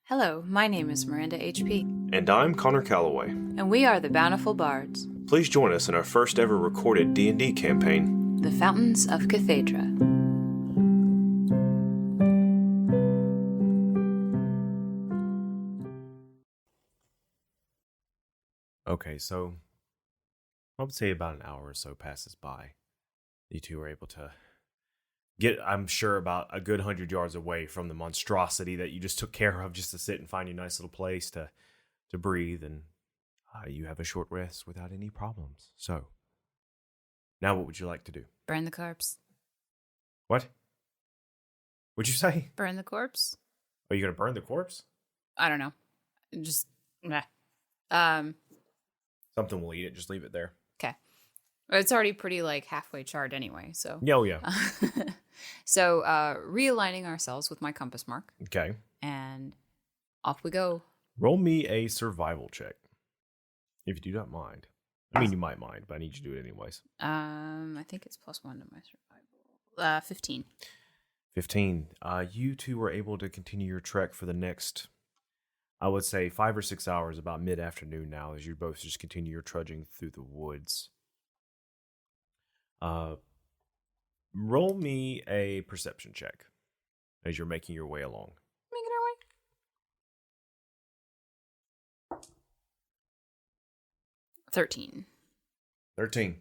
Hello, my name is Miranda H.P. And I'm Connor Calloway. And we are the Bountiful Bards, Please join us in our first ever recorded D&D campaign, the Fountains of Cathaidra. Okay, so I would say about an hour or so passes by. You two are able to get, I'm sure, about a good 100 yards away from the monstrosity that you just took care of just to sit and find a nice little place to breathe, and you have a short rest without any problems. So, now what would you like to do? Burn the corpse. What? What'd you say? Burn the corpse? Are you going to burn the corpse? I don't know. Just, meh. Something will eat it, just leave it there. Okay. It's already pretty, halfway charred anyway, so. Oh, yeah. So, realigning ourselves with my compass mark. Okay. And off we go. Roll me a survival check, if you do not mind. I mean, you might mind, but I need you to do it anyways. I think it's +1 to my survival. 15. 15. You two were able to continue your trek for the next, I would say, 5 or 6 hours, about mid-afternoon now, as you both just continue your trudging through the woods. Roll me a perception check as you're making your way along. Making our way. 13. 13.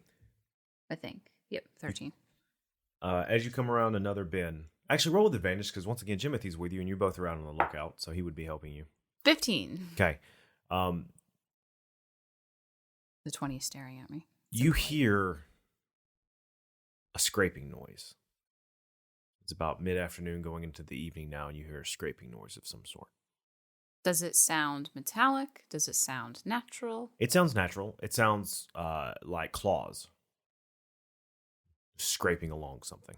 I think. Yep, 13. As you come around another bend, actually roll with advantage because once again, Jimothy's with you and you're both around on the lookout, so he would be helping you. 15. Okay. The 20 is staring at me. You hear a scraping noise. It's about mid-afternoon going into the evening now, and you hear a scraping noise of some sort. Does it sound metallic? Does it sound natural? It sounds natural. It sounds like claws scraping along something.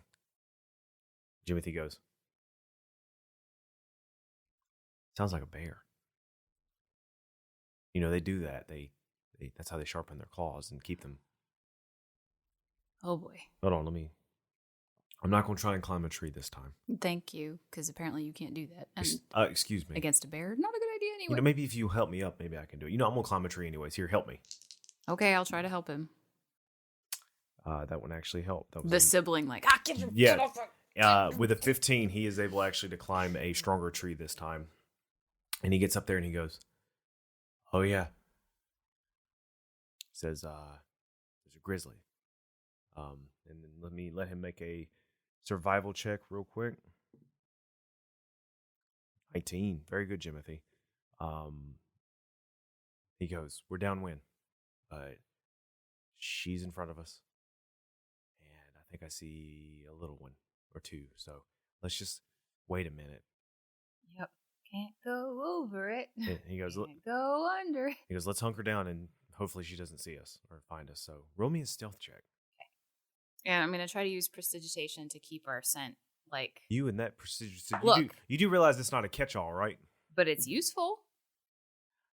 Jimothy goes, sounds like a bear. You know, they do that. They that's how they sharpen their claws and keep them. Oh boy. Hold on, I'm not going to try and climb a tree this time. Thank you, because apparently you can't do that. And excuse me. against a bear? Not a good idea anyway. You know, maybe if you help me up, maybe I can do it. You know, I'm going to climb a tree anyways. Here, help me. Okay, I'll try to help him. That one actually helped. That was the sibling, get your yeah. off. With a 15, he is able actually to climb a stronger tree this time. And he gets up there and he goes, oh, yeah. He says, there's a grizzly. And then let him make a survival check real quick. 19. Very good, Jimothy. He goes, we're downwind, but she's in front of us. And I think I see a little one or two. So let's just wait a minute. Yep. Can't go over it. And he goes, can't go under it. He goes, let's hunker down and hopefully she doesn't see us or find us. So roll me a stealth check. Okay. Yeah, I'm going to try to use prestidigitation to keep our scent, You and that prestidigitation. Look. You do realize it's not a catch-all, right? But it's useful.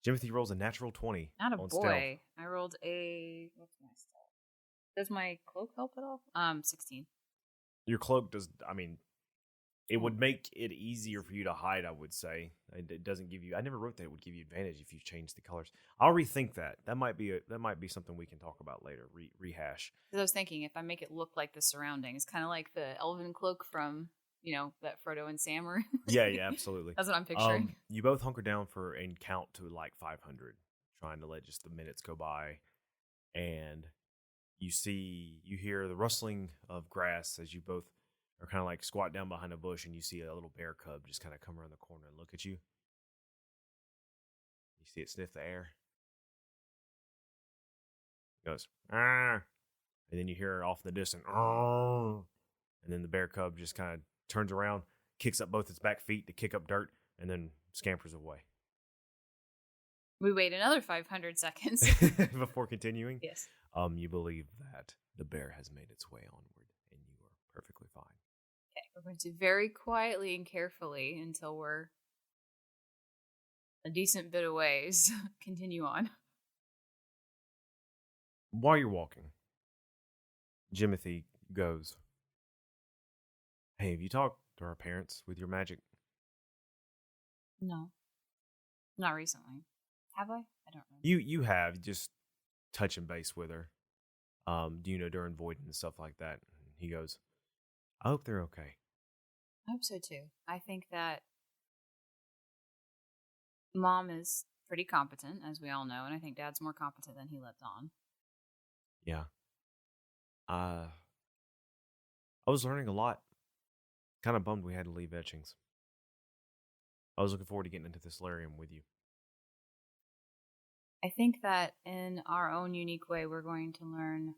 Jimothy rolls a natural 20. Not a on boy. stealth. I rolled a... What's my stealth? Does my cloak help at all? 16. Your cloak does, it would make it easier for you to hide, I would say. It doesn't give you, I never wrote that it would give you advantage if you change the colors. I'll rethink that. That might be something we can talk about later, rehash. Because I was thinking, if I make it look like the surroundings, kind of like the elven cloak from, that Frodo and Sam are. Yeah, absolutely. That's what I'm picturing. You both hunker down and count to 500, trying to let just the minutes go by. And you hear the rustling of grass as you both are kind of squat down behind a bush, and you see a little bear cub just kind of come around the corner and look at you. You see it sniff the air. It goes, ah. And then you hear off in the distance, oh. And then the bear cub just kind of turns around, kicks up both its back feet to kick up dirt, and then scampers away. We wait another 500 seconds. Before continuing? Yes. You believe that the bear has made its way onward, and you are perfectly fine. Okay, we're going to very quietly and carefully, until we're a decent bit of ways, continue on. While you're walking, Jimothy goes, hey, have you talked to our parents with your magic? No. Not recently. Have I? I don't remember. You have just touching base with her. During voiding and stuff like that. And he goes, I hope they're okay. I hope so too. I think that Mom is pretty competent, as we all know, and I think Dad's more competent than he lets on. Yeah. I was learning a lot. Kind of bummed we had to leave Etchings. I was looking forward to getting into the solarium with you. I think that in our own unique way, we're going to learn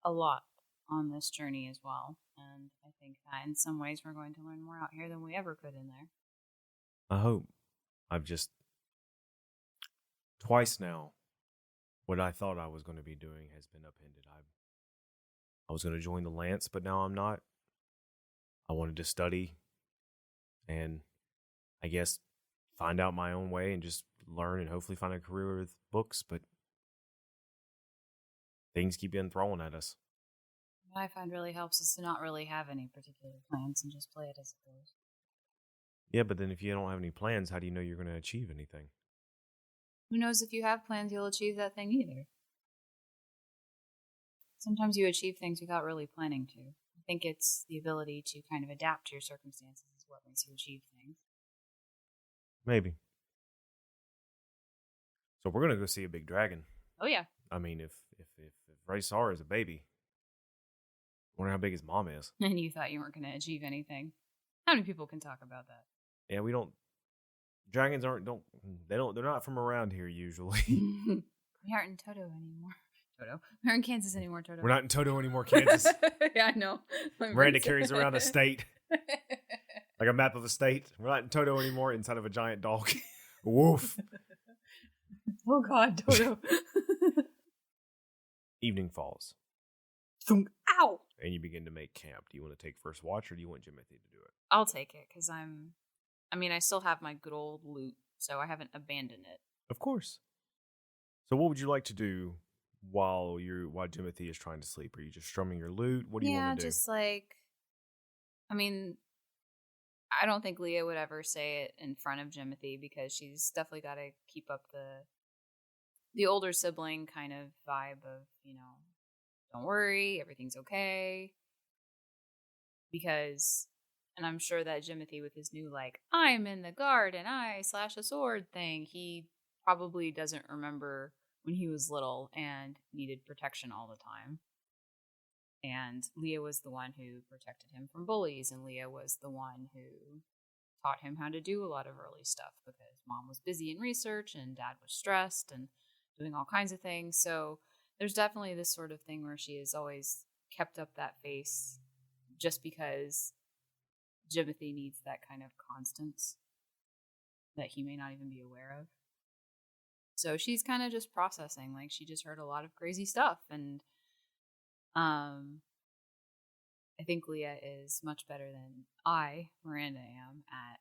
a lot on this journey as well. And I think that in some ways we're going to learn more out here than we ever could in there. I hope. I've just twice now, what I thought I was going to be doing has been upended. I was going to join the Lance, but now I'm not. I wanted to study and I guess find out my own way and just learn and hopefully find a career with books, but things keep getting thrown at us. What I find really helps is to not really have any particular plans and just play it as it goes. Yeah, but then if you don't have any plans, how do you know you're going to achieve anything? Who knows if you have plans, you'll achieve that thing either. Sometimes you achieve things without really planning to. I think it's the ability to kind of adapt to your circumstances is what makes you achieve things. Maybe. So we're going to go see a big dragon. Oh, yeah. I mean, if Raysar is a baby, I wonder how big his mom is. And you thought you weren't going to achieve anything. How many people can talk about that? Yeah, we don't. Dragons they're not from around here usually. We aren't in Toto anymore. We're in Kansas anymore, Toto. We're not in Toto anymore, Kansas. Yeah, I know. Miranda carries around a state. Like a map of a state. We're not in Toto anymore, inside of a giant dog. Woof. Oh, God, Toto. Evening falls. Ow! And you begin to make camp. Do you want to take first watch or do you want Jimothy to do it? I'll take it, because I still have my good old loot, so I haven't abandoned it. Of course. So what would you like to do while Jimothy is trying to sleep? Are you just strumming your lute? What do you want to do? Yeah, just I don't think Leah would ever say it in front of Jimothy because she's definitely got to keep up the older sibling kind of vibe of, don't worry, everything's okay. Because, and I'm sure that Jimothy with his new, I'm in the guard and I slash a sword thing, he probably doesn't remember when he was little and needed protection all the time. And Leah was the one who protected him from bullies, and Leah was the one who taught him how to do a lot of early stuff because Mom was busy in research and Dad was stressed and doing all kinds of things. So there's definitely this sort of thing where she has always kept up that face just because Jimothy needs that kind of constance that he may not even be aware of. So she's kind of just processing, she just heard a lot of crazy stuff, and I think Leah is much better than Miranda, am at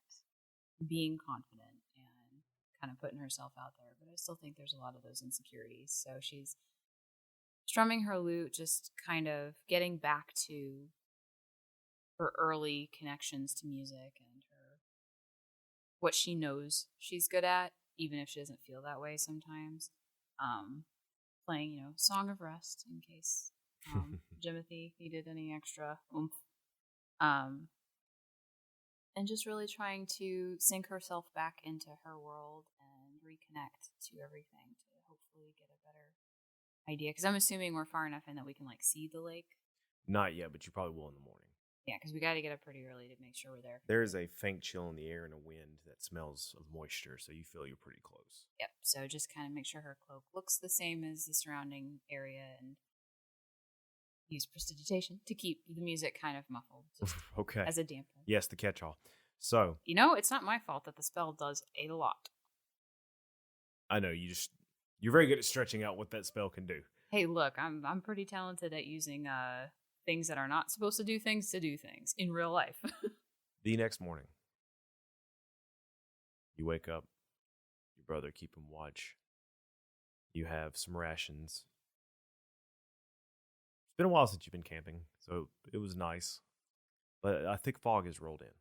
being confident and kind of putting herself out there, but I still think there's a lot of those insecurities. So she's strumming her lute, just kind of getting back to her early connections to music and what she knows she's good at, even if she doesn't feel that way sometimes. Playing, Song of Rest in case Jimothy needed any extra oomph. And just really trying to sink herself back into her world and reconnect to everything to hopefully get a better idea. Because I'm assuming we're far enough in that we can, see the lake. Not yet, but you probably will in the morning. Yeah, because we got to get up pretty early to make sure we're there. There is a faint chill in the air and a wind that smells of moisture, so you feel you're pretty close. Yep, so just kind of make sure her cloak looks the same as the surrounding area and use prestidigitation to keep the music kind of muffled. Okay. As a damper. Yes, the catch-all. So. It's not my fault that the spell does a lot. I know, you're very good at stretching out what that spell can do. Hey, look, I'm pretty talented at using things that are not supposed to do things in real life. The next morning, you wake up, your brother keeping watch. You have some rations. It's been a while since you've been camping, so it was nice. But a thick fog has rolled in,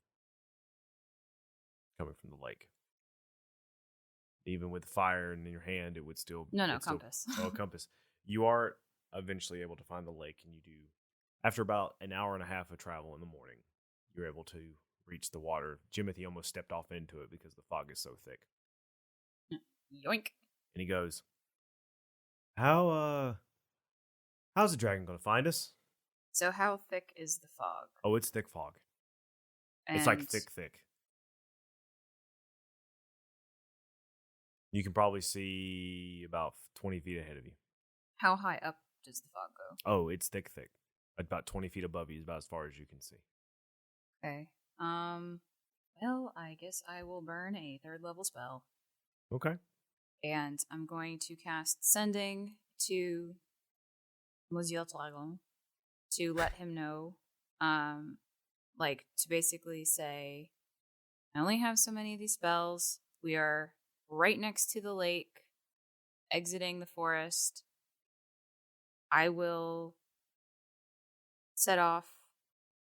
coming from the lake. Even with fire in your hand, it would still No, still, compass. a compass. You are eventually able to find the lake, and you do. After about an hour and a half of travel in the morning, you're able to reach the water. Jimothy almost stepped off into it because the fog is so thick. Yoink. And he goes, how's the dragon going to find us? So how thick is the fog? Oh, it's thick fog. It's like thick. You can probably see about 20 feet ahead of you. How high up does the fog go? Oh, it's thick. About 20 feet above you is about as far as you can see. Okay. Well, I guess I will burn a 3rd level spell. Okay. And I'm going to cast Sending to Monsieur Dragon to let him know, to basically say, I only have so many of these spells. We are right next to the lake, exiting the forest. I will set off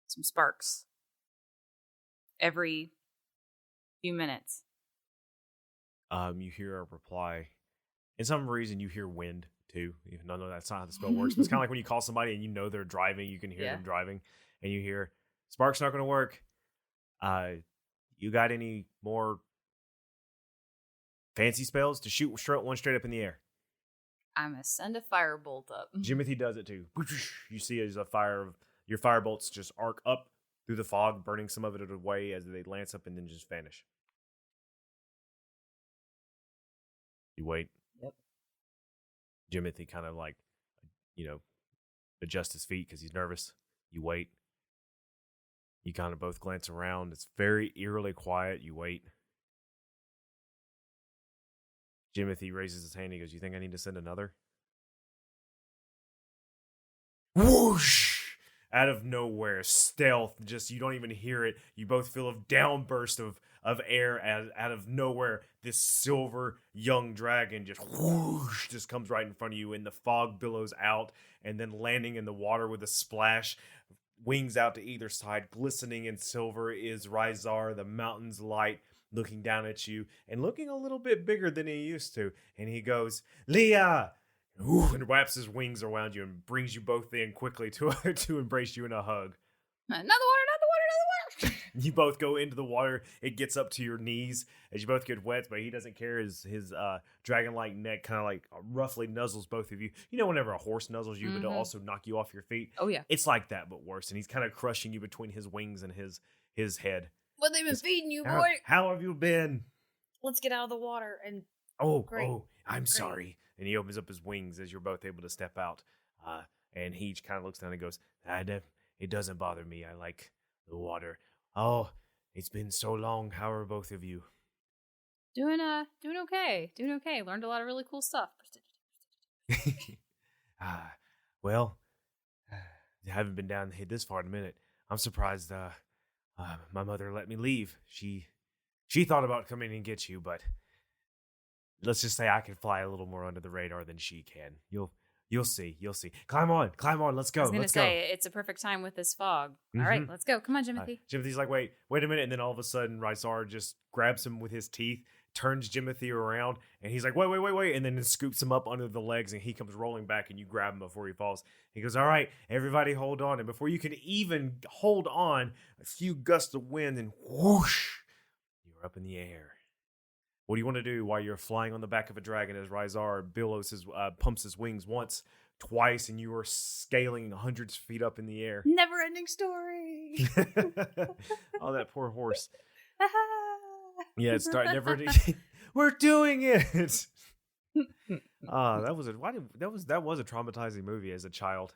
some sparks every few minutes. You hear a reply. In some reason, you hear wind too, even though that's not how the spell works. But it's kind of like when you call somebody and you know they're driving, you can hear them driving, and you hear, "Spark's not going to work. You got any more fancy spells to shoot one straight up in the air?" I'm going to send a firebolt up. Jimothy does it too. You see as your firebolts just arc up through the fog, burning some of it away as they lance up and then just vanish. You wait. Yep. Jimothy kind of adjusts his feet because he's nervous. You wait. You kind of both glance around. It's very eerily quiet. You wait. Jimothy raises his hand. He goes, "You think I need to send another?" Whoosh! Out of nowhere, stealth, just you don't even hear it. You both feel a downburst of air out of nowhere. This silver young dragon just whoosh, just comes right in front of you, and the fog billows out, and then landing in the water with a splash, wings out to either side, glistening in silver is Rizar, the mountain's light, looking down at you and looking a little bit bigger than he used to. And he goes, "Leah!" And wraps his wings around you and brings you both in quickly to embrace you in a hug. Not the water. You both go into the water. It gets up to your knees as you both get wet, but he doesn't care. His dragon-like neck kind of like roughly nuzzles both of you. You know whenever a horse nuzzles you, but it'll also knock you off your feet? Oh, yeah. It's like that, but worse. And he's kind of crushing you between his wings and his head. What they've been feeding you, boy? How have you been? Let's get out of the water and... I'm sorry. And he opens up his wings as you're both able to step out. And he kind of looks down and goes, "It doesn't bother me. I like the water. Oh, it's been so long. How are both of you?" Doing okay. Learned a lot of really cool stuff. Well, I haven't been down this far in a minute. I'm surprised my mother let me leave. She thought about coming and get you, but let's just say I can fly a little more under the radar than she can. You'll see. Climb on. Let's go. I was going to say, it's a perfect time with this fog. Mm-hmm. All right, let's go. Come on, Jimothy. Jimothy's like, wait a minute. And then all of a sudden, Rizar just grabs him with his teeth, turns Jimothy around, and he's like, wait. And then scoops him up under the legs, and he comes rolling back, and you grab him before he falls. He goes, "All right, everybody hold on." And before you can even hold on, a few gusts of wind, and whoosh, you're up in the air. What do you want to do while you're flying on the back of a dragon as Rizar pumps his wings once, twice, and you are scaling hundreds of feet up in the air? Never-ending story. Oh, that poor horse. Yeah, it's never. We're doing it. That was a traumatizing movie as a child.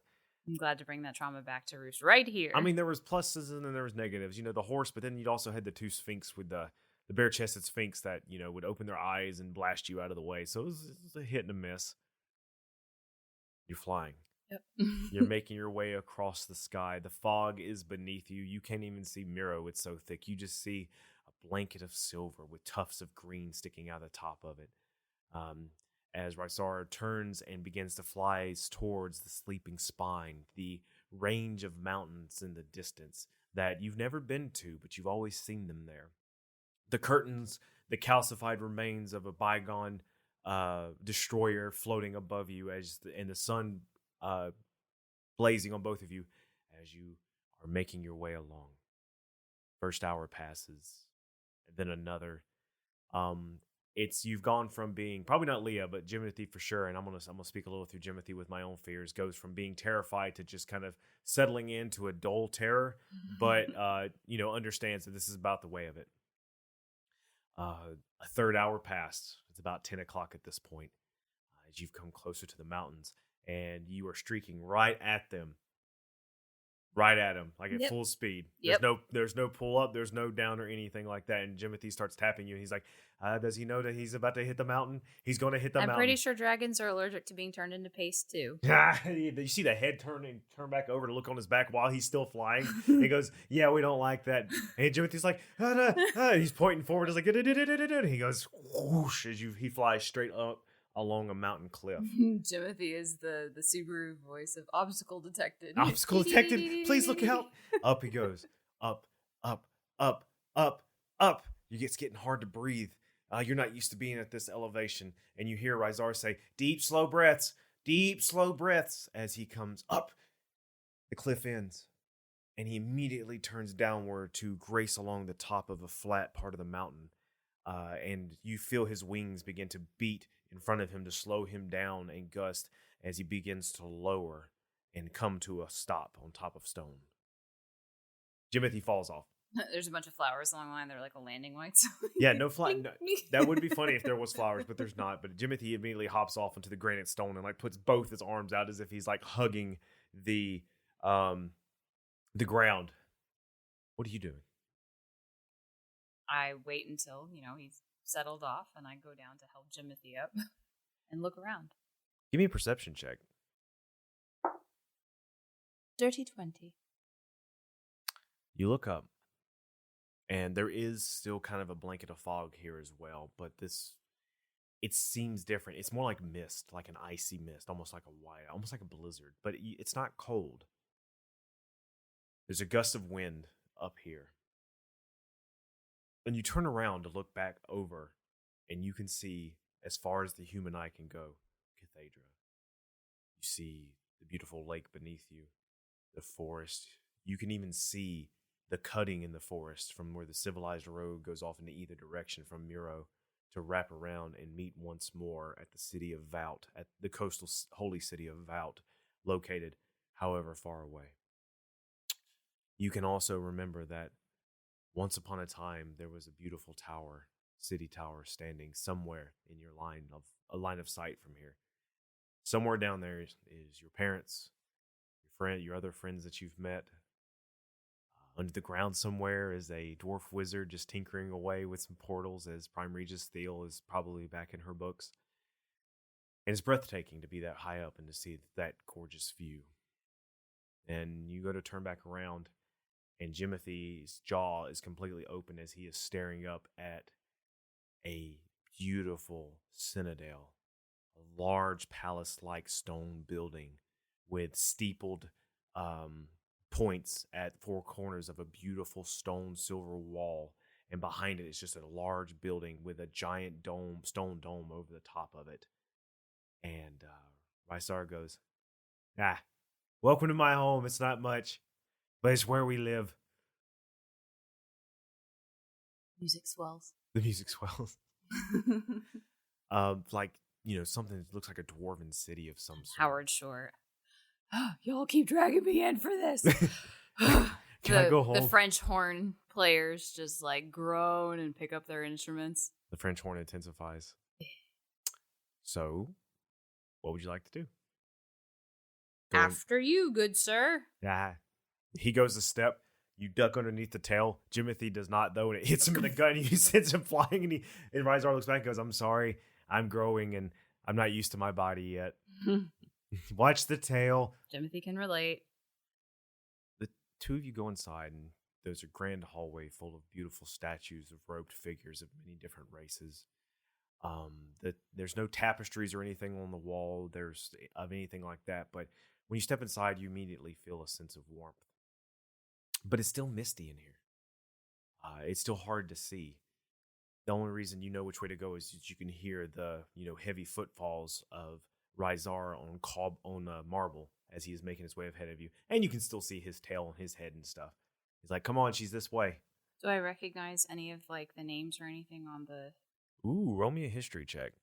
I'm glad to bring that trauma back to roost right here. I mean, there was pluses and then there was negatives. You know, the horse, but then you'd also had the two sphinx with the bare-chested sphinx that, would open their eyes and blast you out of the way. So it was a hit and a miss. You're flying. Yep. You're making your way across the sky. The fog is beneath you. You can't even see Miro. It's so thick. You just see a blanket of silver with tufts of green sticking out the top of it. As Rizar turns and begins to fly towards the sleeping spine, the range of mountains in the distance that you've never been to, but you've always seen them there. The curtains, the calcified remains of a bygone destroyer floating above you and the sun blazing on both of you as you are making your way along. First hour passes, and then another. You've gone from being probably not Leah, but Jimothy for sure. And I'm gonna speak a little through Jimothy with my own fears. Goes from being terrified to just kind of settling into a dull terror, but understands that this is about the way of it. A third hour passed. It's about 10 o'clock at this point as you've come closer to the mountains, and you are streaking right at them. Right at him, like at full speed. There's no pull up, there's no down or anything like that. And Jimothy starts tapping you, and he's like, does he know that he's about to hit the mountain? He's going to hit the mountain. I'm pretty sure dragons are allergic to being turned into paste, too. You see the head turn back over to look on his back while he's still flying. He goes, yeah, we don't like that. And Jimothy's like, he's pointing forward. He's like, he goes, whoosh, as he flies straight up along a mountain cliff. Timothy is the Subaru voice of obstacle detected. Obstacle detected. Please look out. Up he goes. Up, up, up, up, up. It's getting hard to breathe. You're not used to being at this elevation. And you hear Rizar say, deep, slow breaths, as he comes up. The cliff ends. And he immediately turns downward to grace along the top of a flat part of the mountain. And you feel his wings begin to beat in front of him to slow him down and gust as he begins to lower and come to a stop on top of stone. Jimothy falls off. There's a bunch of flowers along the line. They're like a landing lights. Yeah, no flower. No, that would be funny if there was flowers, but there's not. But Jimothy immediately hops off into the granite stone and like puts both his arms out as if he's like hugging the ground. What are you doing? I wait until, he's settled off, and I go down to help Jimothy up and look around. Give me a perception check. Dirty 20. You look up, and there is still kind of a blanket of fog here as well, but it seems different. It's more like mist, like an icy mist, almost like a blizzard, but it's not cold. There's a gust of wind up here. And you turn around to look back over, and you can see, as far as the human eye can go, Cathaidra. You see the beautiful lake beneath you, the forest. You can even see the cutting in the forest from where the civilized road goes off into either direction from Muro to wrap around and meet once more at the city of Vault, at the coastal holy city of Vault, located however far away. You can also remember that once upon a time, there was a beautiful tower, city tower, standing somewhere in your line of sight from here. Somewhere down there is your parents, your other friends that you've met. Under the ground somewhere is a dwarf wizard just tinkering away with some portals, as Prime Regis Thiel is probably back in her books. And it's breathtaking to be that high up and to see that gorgeous view. And you go to turn back around, and Jimothy's jaw is completely open as he is staring up at a beautiful citadel, a large palace-like stone building with steepled points at four corners of a beautiful stone silver wall. And behind it is just a large building with a giant stone dome over the top of it. And Rysar goes, welcome to my home. It's not much, but it's where we live. Music swells. The music swells. Something that looks like a dwarven city of some sort. Howard Shore. Y'all keep dragging me in for this. Can I go home? The French horn players just like groan and pick up their instruments. The French horn intensifies. So, what would you like to do? After you, good sir. Yeah. He goes a step. You duck underneath the tail. Jimothy does not, though, and it hits him in the gut, and he sends him flying, and Rysar looks back and goes, I'm sorry, I'm growing, and I'm not used to my body yet. Watch the tail. Jimothy can relate. The two of you go inside, and there's a grand hallway full of beautiful statues of robed figures of many different races. There's no tapestries or anything on the wall, of anything like that, but when you step inside, you immediately feel a sense of warmth. But it's still misty in here. It's still hard to see. The only reason you know which way to go is that you can hear the, heavy footfalls of Rizar on marble as he is making his way ahead of you. And you can still see his tail and his head and stuff. He's like, come on, she's this way. Do I recognize any of like the names or anything on the... Ooh, roll me a history check.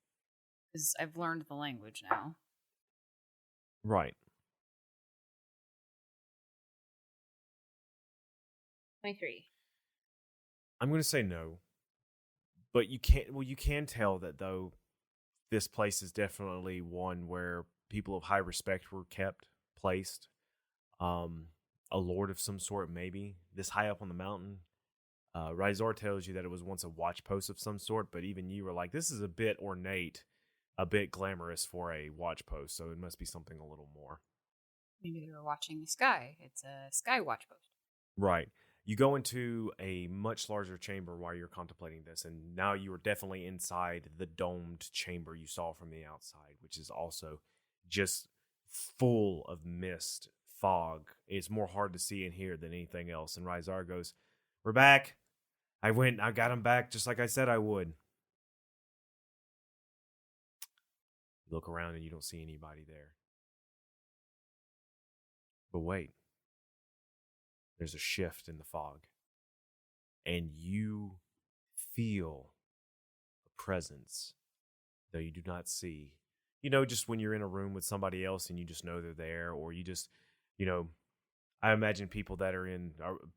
Because I've learned the language now. Right. 23. I'm going to say no. But you can tell that, though, this place is definitely one where people of high respect were placed. A lord of some sort, maybe. This high up on the mountain. Rizar tells you that it was once a watch post of some sort, but even you were like, this is a bit ornate, a bit glamorous for a watch post, so it must be something a little more. Maybe they were watching the sky. It's a sky watch post. Right. You go into a much larger chamber while you're contemplating this, and now you are definitely inside the domed chamber you saw from the outside, which is also just full of mist, fog. It's more hard to see in here than anything else. And Rizar goes, we're back. I got him back just like I said I would. You look around and you don't see anybody there. But wait. There's a shift in the fog. And you feel a presence, though you do not see. Just when you're in a room with somebody else and you just know they're there, or you just, I imagine people that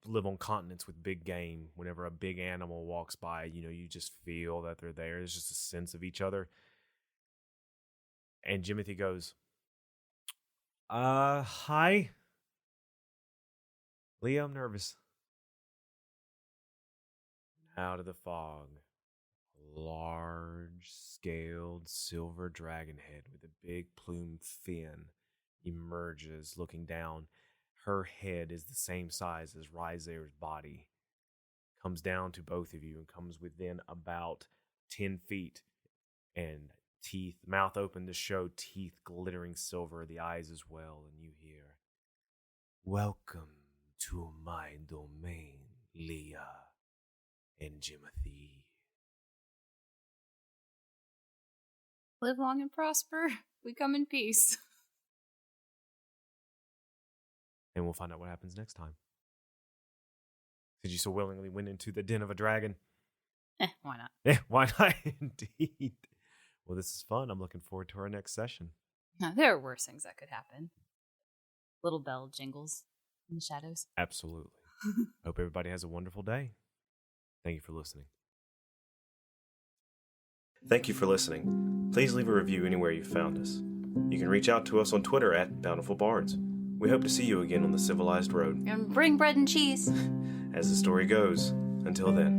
live on continents with big game. Whenever a big animal walks by, you just feel that they're there. There's just a sense of each other. And Jimothy goes, hi. Leah, I'm nervous. Out of the fog, a large-scaled silver dragon head with a big plumed fin emerges, looking down. Her head is the same size as Rizar's body. Comes down to both of you and comes within about 10 feet. And teeth, mouth open to show teeth glittering silver, the eyes as well. And you hear, welcome to my domain, Leah and Jimothy. Live long and prosper. We come in peace. And we'll find out what happens next time. Did you so willingly went into the den of a dragon? Why not? Why not indeed? Well, this is fun. I'm looking forward to our next session. No, there are worse things that could happen. Little bell jingles in the shadows. Absolutely. Hope everybody has a wonderful day. Thank you for listening. Thank you for listening. Please leave a review anywhere you found us. You can reach out to us on Twitter at Bountiful Bards. We hope to see you again on the civilized road. And bring bread and cheese. As the story goes, until then.